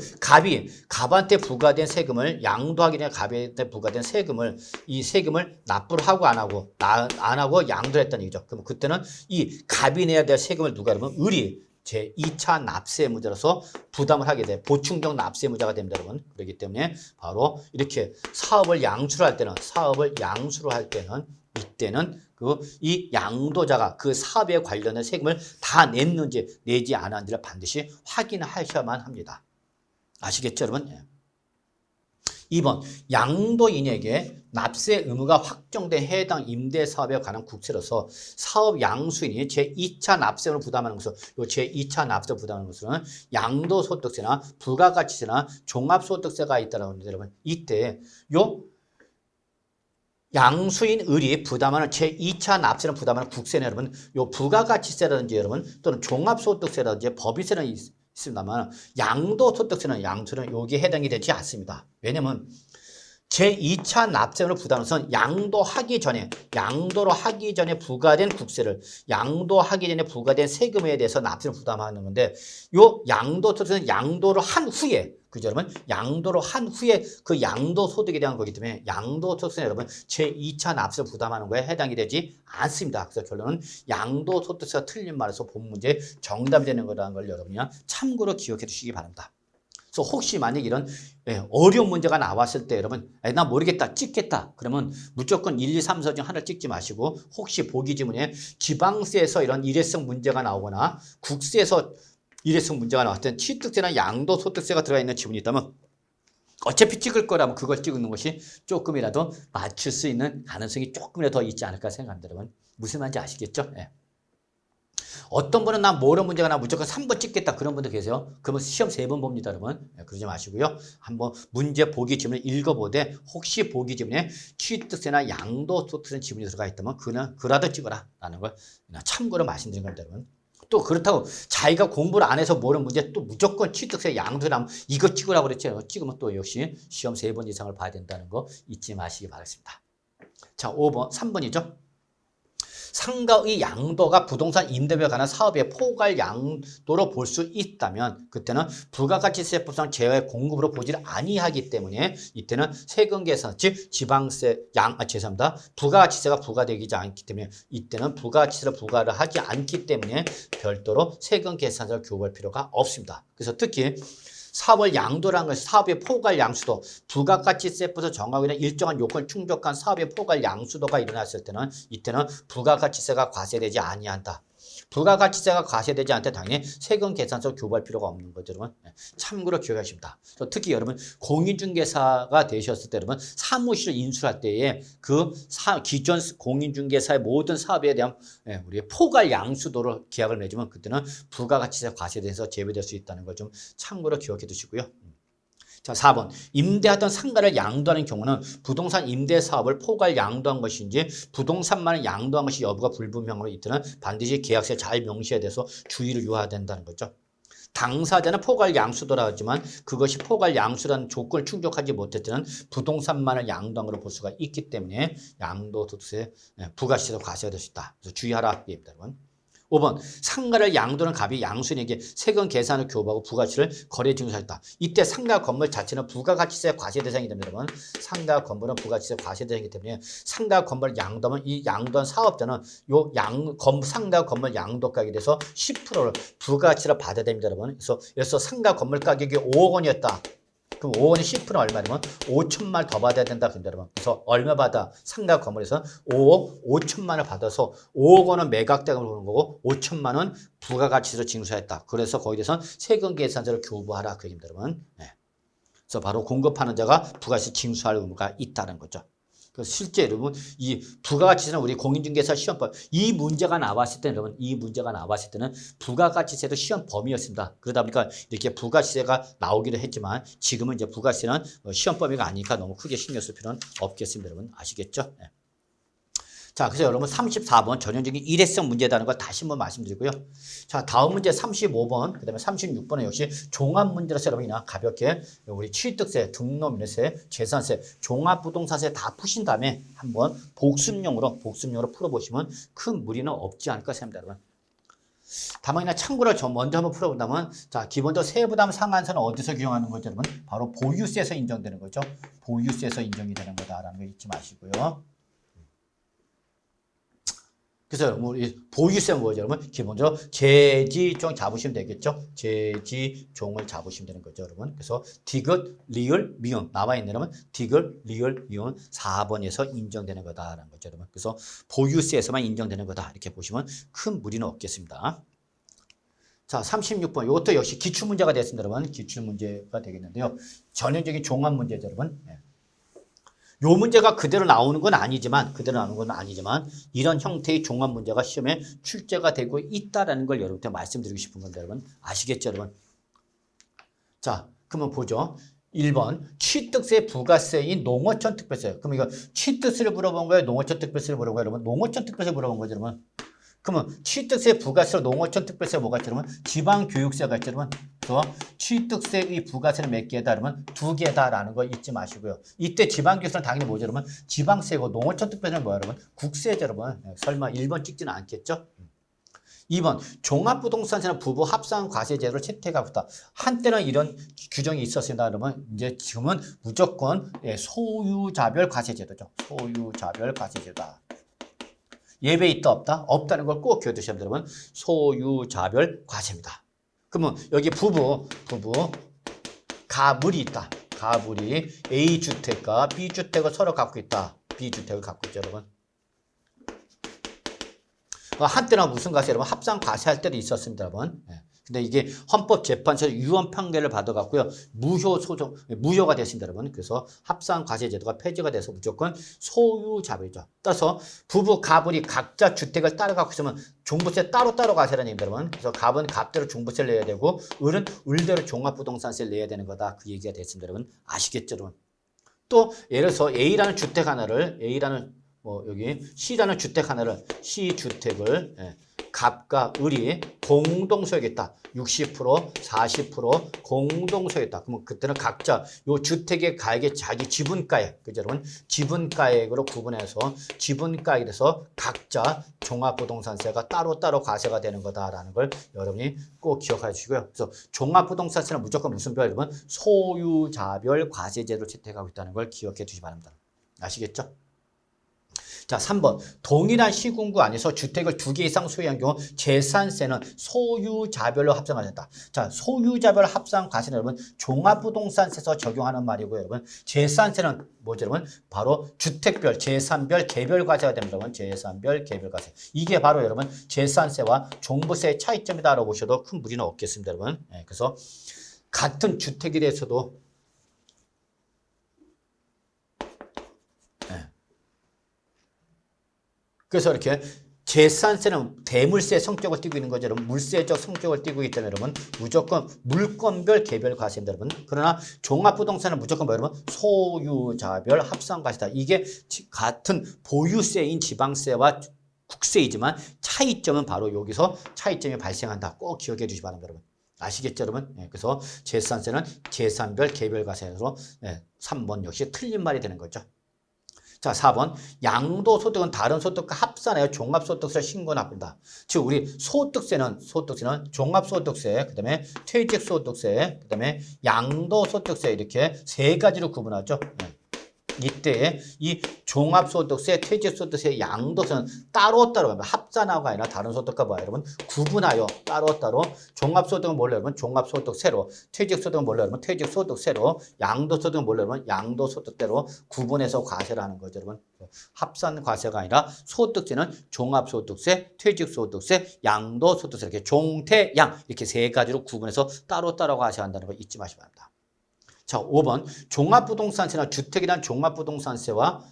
갑한테 부과된 세금을 양도하기 전에 갑한테 부과된 이 세금을 납부를 하고 안 하고 양도를 했다는 얘기죠. 그럼 그때는 이 갑이 내야 될 세금을 누가 하면 을이 제2차 납세무자로서 부담을 하게 돼 보충적 납세무자가 됩니다, 여러분. 그렇기 때문에 바로 이렇게 사업을 양수를 할 때는 이때는 이 양도자가 그 사업에 관련된 세금을 다 냈는지 내지 않았는지를 반드시 확인하셔야만 합니다. 아시겠죠, 여러분? 2번 양도인에게 납세 의무가 확정된 해당 임대사업에 관한 국세로서 사업 양수인이 제2차 납세를 부담하는 것은 요 제2차 납세를 부담하는 것은 양도소득세나 부가가치세나 종합소득세가 있다라고 하는데 여러분 이때 요 양수인 을이 부담하는 제2차 납세를 부담하는 국세는 여러분 요 부가가치세라든지 여러분 또는 종합소득세라든지 법인세는 있습니다만 양도소득세는 여기에 해당이 되지 않습니다. 왜냐면 제2차 납세를 부담하는 것은 양도로 하기 전에 부과된 국세를 양도하기 전에 부과된 세금에 대해서 납세를 부담하는 건데 요 양도소득세는 양도를 한 후에 그죠 여러분? 양도를 한 후에 그 양도소득에 대한 거기 때문에 양도소득세는 여러분 제2차 납세를 부담하는 거에 해당이 되지 않습니다. 그래서 결론은 양도소득세가 틀린 말에서 본 문제 정답이 되는 거라는 걸 여러분이 참고로 기억해 두시기 바랍니다. 그래서 혹시 만약 이런 어려운 문제가 나왔을 때 여러분 나 모르겠다 찍겠다 그러면 무조건 1, 2, 3, 4 중 하나를 찍지 마시고 혹시 보기 지문에 지방세에서 이런 일회성 문제가 나오거나 국세에서 일회성 문제가 나왔을 때 취득세나 양도소득세가 들어가 있는 지문이 있다면 어차피 찍을 거라면 그걸 찍는 것이 조금이라도 맞출 수 있는 가능성이 조금이라도 더 있지 않을까 생각합니다. 여러분 무슨 말인지 아시겠죠? 어떤 분은 나 모르는 문제가 나 무조건 3번 찍겠다 그런 분들 계세요. 그러면 시험 3번 봅니다, 여러분. 그러지 마시고요. 한번 문제 보기 지문을 읽어보되 혹시 보기 지문에 취득세나 양도소득세 지문이 들어가 있다면 그라도 찍어라 라는 걸 참고로 말씀드린 겁니다, 여러분. 또 그렇다고 자기가 공부를 안 해서 모르는 문제 또 무조건 취득세 양도라면 이거 찍으라고 그랬죠. 찍으면 또 역시 시험 3번 이상을 봐야 된다는 거 잊지 마시기 바라겠습니다. 자, 3번이죠. 상가의 양도가 부동산 임대료에 관한 사업의 포괄 양도로 볼 수 있다면 그때는 부가가치세법상 제외 공급으로 보지를 아니하기 때문에 이때는 세금 계산 즉 지방세 부가가치세가 부과되지 않기 때문에 이때는 부가가치세를 부과를 하지 않기 때문에 별도로 세금 계산서를 교부할 필요가 없습니다. 그래서 특히 사업을 양도라는 것은 사업의 포괄 양수도 부가가치세법에서 정하고 있는 일정한 요건을 충족한 사업의 포괄 양수도가 일어났을 때는 이때는 부가가치세가 과세되지 아니한다. 부가가치세가 과세되지 않을 때 당연히 세금 계산서 교부할 필요가 없는 거죠, 여러분. 참고로 기억하십니다. 특히 여러분 공인중개사가 되셨을 때 여러분 사무실을 인수할 때에 그 기존 공인중개사의 모든 사업에 대한 우리 포괄 양수도로 계약을 맺으면 그때는 부가가치세 과세돼서 제외될 수 있다는 걸 좀 참고로 기억해 두시고요. 자, 4번. 임대하던 상가를 양도하는 경우는 부동산 임대 사업을 포괄 양도한 것인지 부동산만을 양도한 것이 여부가 불분명하므로 이때는 반드시 계약서에 잘 명시해야 돼서 주의를 요해야 된다는 거죠. 당사자는 포괄 양수도라고 하지만 그것이 포괄 양수라는 조건을 충족하지 못할 때는 부동산만을 양도항으로 볼 수가 있기 때문에 양도소득세 부가시세도 과세가 될 수 있다. 그래서 주의하라. 여러분. 5번 상가를 양도는 갑이 양수인에게 세금 계산을 교부하고 부가치를 거래 징수하였다. 이때 상가 건물 자체는 부가가치세 과세 대상이 됩니다. 여러분. 상가 건물은 부가가치세 과세 대상이기 때문에 상가 건물 양도하면 이 양도한 사업자는 상가 건물 양도가격에 대해서 10%를 부가가치를 받아야 됩니다. 여러분. 그래서 상가 건물 가격이 5억 원이었다. 그럼 5억 원이 10% 얼마냐면 5천만 원 더 받아야 된다. 여러분. 그래서 얼마 받아? 상가 건물에서 5억 5천만 원을 받아서 5억 원은 매각대금을 보는 거고 5천만 원 부가가치로 징수했다. 그래서 거기에 대해서는 세금 계산서를 교부하라. 그 얘기입니다. 여러분. 네. 그래서 바로 공급하는 자가 부가가치 징수할 의무가 있다는 거죠. 실제 여러분 이 부가가치세는 우리 공인중개사 시험법 이 문제가 나왔을 때는 여러분 이 문제가 나왔을 때는 부가가치세도 시험 범위였습니다. 그러다 보니까 이렇게 부가가치세가 나오기도 했지만 지금은 이제 부가가치세는 시험 범위가 아니니까 너무 크게 신경 쓸 필요는 없겠습니다. 여러분 아시겠죠? 네. 자, 그래서 여러분 34번 전형적인 일회성 문제다는 걸 다시 한번 말씀드리고요. 자, 다음 문제 35번, 그 다음에 36번은 역시 종합문제라서 여러분이 가볍게 우리 취득세, 등록민세, 재산세, 종합부동산세 다 푸신 다음에 한번 복습용으로 풀어보시면 큰 무리는 없지 않을까 생각합니다, 여러분. 다만 그냥 참고를 먼저 한번 풀어본다면 자, 기본적으로 세부담 상한선은 어디서 규정하는 거죠, 여러분? 바로 보유세에서 인정되는 거죠. 보유세에서 인정이 되는 거다라는 거 잊지 마시고요. 그래서 우리 보유세는 뭐죠, 여러분? 기본적으로 제지종 잡으시면 되겠죠? 제지종을 잡으시면 되는 거죠, 여러분. 그래서 디귿, 리을, 미음 나와 있는 여러분 디귿, 리을, 미음 4번에서 인정되는 거다라는 거죠, 여러분. 그래서 보유세에서만 인정되는 거다 이렇게 보시면 큰 무리는 없겠습니다. 자, 36번 이것도 역시 기출문제가 됐습니다, 여러분. 기출문제가 되겠는데요. 전형적인 종합문제죠, 여러분. 네. 요 문제가 그대로 나오는 건 아니지만 이런 형태의 종합 문제가 시험에 출제가 되고 있다라는 걸 여러분한테 말씀드리고 싶은 건데 여러분 아시겠죠, 여러분? 자, 그러면 보죠. 1번 취득세 부가세인 농어촌 특별세. 그럼 이거 취득세를 물어본 거예요, 농어촌 특별세를 물어본 거예요, 여러분? 농어촌 특별세 물어본 거죠, 여러분. 그러면 취득세 부가세로 농어촌 특별세 뭐가 있죠, 여러분? 지방교육세가 있죠, 여러분. 그래서 취득세의 부가세는 몇 개다, 여러분? 2개다라는 거 잊지 마시고요. 이때 지방교육세는 당연히 뭐죠, 여러분? 지방세고 농어촌 특별세는 뭐야, 여러분? 국세죠, 여러분. 설마 1번 찍지는 않겠죠? 2번 종합부동산세는 부부 합산 과세제도를 채택하고 있다. 한때는 이런 규정이 있었습니다, 여러분. 이제 지금은 무조건 소유자별 과세제도죠. 소유자별 과세제도다. 예외 있다 없다? 없다는 걸 꼭 기억해 두셔야 됩니다, 여러분. 소유자별 과세입니다. 그러면 여기 부부 가물이 있다. 가물이 A주택과 B주택을 서로 갖고 있다. B주택을 갖고 있죠, 여러분. 한때는 무슨 과세, 여러분? 합산 과세할 때도 있었습니다, 여러분. 근데 이게 헌법재판소에서 유언 판결을 받아갖고요. 무효가 됐습니다, 여러분. 그래서 합산 과세제도가 폐지가 돼서 무조건 소유자별이죠. 따라서 부부 갑을이 각자 주택을 따로 갖고 있으면 종부세 따로따로 과세라는 얘기입니다, 여러분. 그래서 갑은 갑대로 종부세를 내야 되고 을은 을대로 종합부동산세를 내야 되는 거다. 그 얘기가 됐습니다, 여러분. 아시겠죠, 여러분? 또 예를 들어서 A라는 주택 하나를 여기 C라는 주택 하나를 C주택을 갑과 을이 공동 소유했다. 60%, 40% 공동 소유했다. 그러면 그때는 각자 요 주택의 가액의 자기 지분가액, 그죠, 여러분? 지분가액으로 구분해서 지분가액에서 각자 종합부동산세가 따로따로 과세가 되는 거다라는 걸 여러분이 꼭 기억해 주시고요. 그래서 종합부동산세는 무조건 무슨 별, 여러분? 소유자별 과세제도를 채택하고 있다는 걸 기억해 주시기 바랍니다. 아시겠죠? 자, 3번 동일한 시군구 안에서 주택을 2개 이상 소유한 경우 재산세는 소유자별로 합산하겠다. 자, 소유자별 합산 과세는 여러분 종합부동산세에서 적용하는 말이고요, 여러분. 재산세는 뭐죠, 여러분? 바로 주택별, 재산별, 개별 과세가 됩니다, 여러분. 재산별, 개별 과세. 이게 바로 여러분 재산세와 종부세의 차이점이다라고 보셔도 큰 무리는 없겠습니다, 여러분. 그래서 같은 주택에 대해서도 그래서 이렇게 재산세는 대물세 성격을 띠고 있는 거죠, 여러분. 물세적 성격을 띠고 있기 때문에 여러분 무조건 물건별 개별 과세입니다, 여러분. 그러나 종합부동산은 무조건 뭐, 여러분? 소유자별 합산과세다. 이게 같은 보유세인 지방세와 국세이지만 차이점은 바로 여기서 차이점이 발생한다. 꼭 기억해 주시기 바랍니다, 여러분. 아시겠죠, 여러분? 예, 그래서 재산세는 재산별 개별 과세로 3번 역시 틀린 말이 되는 거죠. 자, 4번. 양도소득은 다른 소득과 합산하여 종합소득세를 신고 납부한다. 즉, 우리 소득세는 종합소득세, 그 다음에 퇴직소득세, 그 다음에 양도소득세 이렇게 세 가지로 구분하죠. 이때 이 종합소득세, 퇴직소득세, 양도세는 따로따로 합산하고 아니라 다른 소득과 뭐야 여러분? 구분하여 따로따로 종합소득은 뭘로 여러분? 종합소득세로, 퇴직소득은 뭘로 여러분? 퇴직소득세로, 양도소득은 뭘로 여러분? 양도소득세로 구분해서 과세를 하는 거죠 여러분. 합산 과세가 아니라 소득세는 종합소득세, 퇴직소득세, 양도소득세 이렇게 종태양 이렇게 세 가지로 구분해서 따로따로 과세한다는 거 잊지 마시기 바랍니다. 자, 5번. 종합부동산세나 주택에 대한 종합부동산세와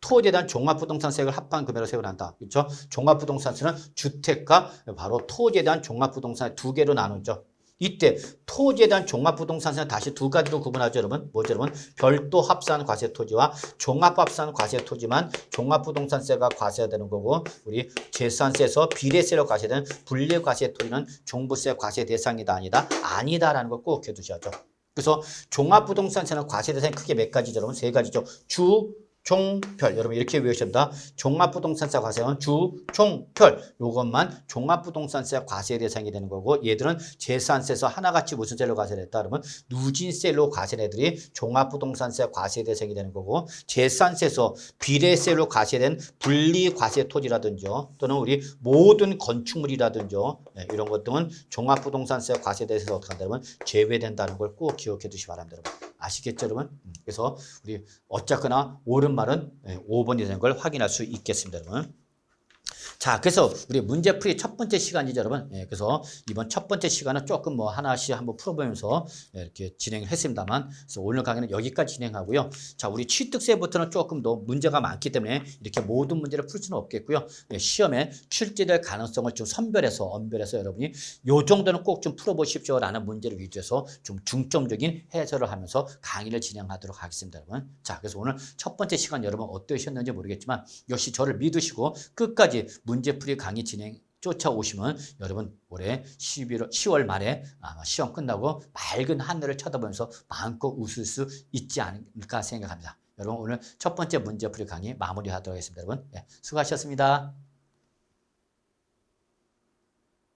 토지에 대한 종합부동산세를 합한 금액으로 세분한다. 그렇죠? 종합부동산세는 주택과 바로 토지에 대한 종합부동산세 두 개로 나누죠. 이때 토지에 대한 종합부동산세는 다시 두 가지로 구분하죠, 여러분. 뭐죠, 여러분? 별도 합산 과세 토지와 종합 합산 과세 토지만 종합부동산세가 과세가 되는 거고, 우리 재산세에서 비례세로 과세되는 분리 과세 토지는 종부세 과세 대상이다, 아니다라는 걸 꼭 기억해두셔야죠. 그래서 종합부동산세는 과세 대상이 크게 몇 가지죠, 여러분? 세 가지죠. 주, 총, 별. 여러분 이렇게 외우셔야 됩니다. 종합부동산세 과세는 주, 총, 별. 요것만 종합부동산세 과세 대상이 되는 거고, 얘들은 재산세에서 하나같이 무슨 세로 과세됐다 그러면 누진세로 과세된 애들이 종합부동산세 과세 대상이 되는 거고, 재산세에서 비례세로 과세된 분리과세 토지라든지 또는 우리 모든 건축물이라든지 이런 것들은 종합부동산세 과세 대상에서 어떻게 한다면 제외된다는 걸 꼭 기억해 두시기 바랍니다. 여러분. 아시겠죠, 여러분? 그래서 우리 어쨌거나 옳은 말은 5번이 되는 걸 확인할 수 있겠습니다, 여러분. 자, 그래서 우리 문제풀이 첫 번째 시간이죠, 여러분. 그래서 이번 첫 번째 시간은 조금 뭐 하나씩 한번 풀어보면서 이렇게 진행을 했습니다만, 그래서 오늘 강의는 여기까지 진행하고요. 자, 우리 취득세부터는 조금 더 문제가 많기 때문에 이렇게 모든 문제를 풀 수는 없겠고요. 시험에 출제될 가능성을 좀 엄별해서 여러분이 요 정도는 꼭 좀 풀어보십시오라는 문제를 위주해서 좀 중점적인 해설을 하면서 강의를 진행하도록 하겠습니다, 여러분. 자, 그래서 오늘 첫 번째 시간 여러분 어떠셨는지 모르겠지만 역시 저를 믿으시고 끝까지 문제풀이 강의 진행 쫓아오시면 여러분 올해 10월 말에 아마 시험 끝나고 맑은 하늘을 쳐다보면서 마음껏 웃을 수 있지 않을까 생각합니다. 여러분 오늘 첫 번째 문제풀이 강의 마무리하도록 하겠습니다. 여러분 수고하셨습니다.